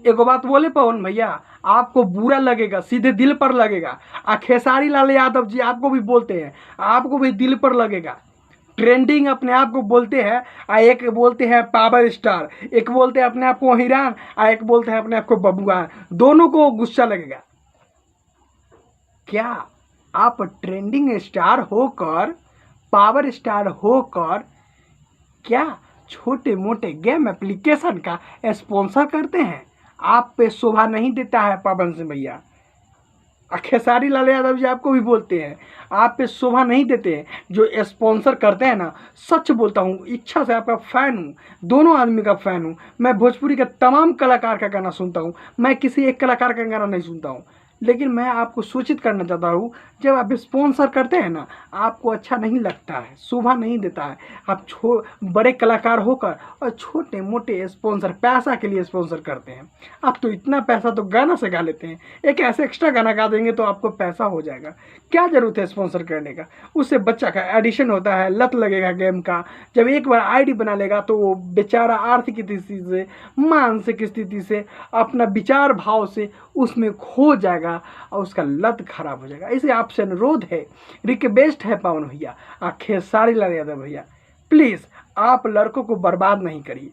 एक बात बोले पवन भैया, आपको बुरा लगेगा, सीधे दिल पर लगेगा। खेसारी लाल यादव जी आपको भी बोलते हैं, आपको भी दिल पर लगेगा। ट्रेंडिंग अपने आप को बोलते हैं, एक बोलते हैं पावर स्टार, एक बोलते हैं अपने आप को हिरान, एक बोलते हैं अपने आप को बबुआन। दोनों को गुस्सा लगेगा। क्या आप ट्रेंडिंग स्टार होकर, पावर स्टार होकर, क्या छोटे मोटे गेम एप्लीकेशन का स्पॉन्सर करते हैं? आप पे शोभा नहीं देता है पवन सिंह भैया। खेसारी लाल यादव जी आपको भी बोलते हैं, आप पे शोभा नहीं देते हैं जो स्पॉन्सर करते हैं ना। सच बोलता हूँ, इच्छा से आपका फ़ैन हूँ, दोनों आदमी का फ़ैन हूँ। मैं भोजपुरी के तमाम कलाकार का गाना सुनता हूँ, मैं किसी एक कलाकार का गाना नहीं सुनता हूँ। लेकिन मैं आपको सूचित करना चाहता हूँ, जब आप स्पॉन्सर करते हैं ना, आपको अच्छा नहीं लगता है, शोभा नहीं देता है। आप बड़े कलाकार होकर और छोटे मोटे स्पॉन्सर पैसा के लिए स्पॉन्सर करते हैं। आप तो इतना पैसा तो गाना से गा लेते हैं, एक ऐसे एक्स्ट्रा गाना गा देंगे तो आपको पैसा हो जाएगा। क्या ज़रूरत है स्पॉन्सर करने का? उससे बच्चा का एडिशन होता है, लत लगेगा गेम का। जब एक बार आईडी बना लेगा तो वो बेचारा आर्थिक स्थिति से, मानसिक स्थिति से, अपना विचार भाव से उसमें खो जाएगा और उसका लत खराब हो जाएगा। इसे आपसे अनुरोध है, रिक्वेस्ट है पवन भैया, खेसारी लाल यादव भैया, प्लीज़ आप लड़कों को बर्बाद नहीं करिए।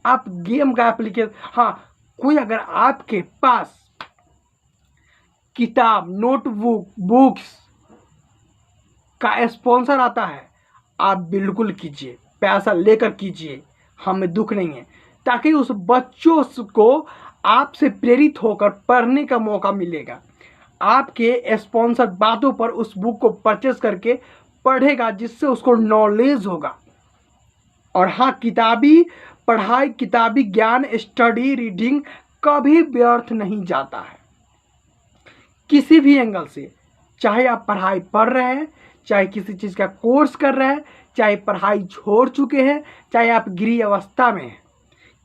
आप गेम का एप्लीकेशन, हाँ, कोई अगर आपके पास किताब, नोटबुक, बुक्स का स्पॉन्सर आता है, आप बिल्कुल कीजिए, पैसा लेकर कीजिए, हमें दुख नहीं है, ताकि उस बच्चों को आपसे प्रेरित होकर पढ़ने का मौका मिलेगा। आपके स्पॉन्सर बातों पर उस बुक को परचेस करके पढ़ेगा, जिससे उसको नॉलेज होगा। और हाँ, किताबी पढ़ाई, किताबी ज्ञान, स्टडी, रीडिंग कभी व्यर्थ नहीं जाता है, किसी भी एंगल से। चाहे आप पढ़ाई पढ़ रहे हैं, चाहे किसी चीज़ का कोर्स कर रहे हैं, चाहे पढ़ाई छोड़ चुके हैं, चाहे आप गृह अवस्था में हैं,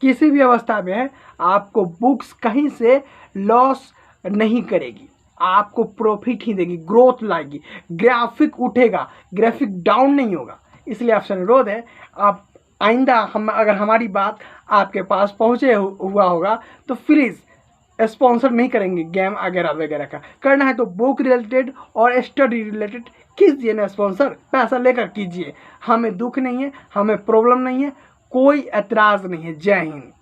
किसी भी अवस्था में है, आपको बुक्स कहीं से लॉस नहीं करेगी, आपको प्रॉफिट ही देगी, ग्रोथ लाएगी, ग्राफिक उठेगा, ग्राफिक डाउन नहीं होगा। इसलिए आपसे अनुरोध है, आप आइंदा अगर हमारी बात आपके पास पहुँचे हुआ होगा तो प्लीज़ स्पॉन्सर नहीं करेंगे गेम वगैरह वगैरह का। करना है तो बुक रिलेटेड और स्टडी रिलेटेड कीजिए ना स्पॉन्सर, पैसा लेकर कीजिए। हमें दुख नहीं है, हमें प्रॉब्लम नहीं है, कोई एतराज़ नहीं है। जय हिंद।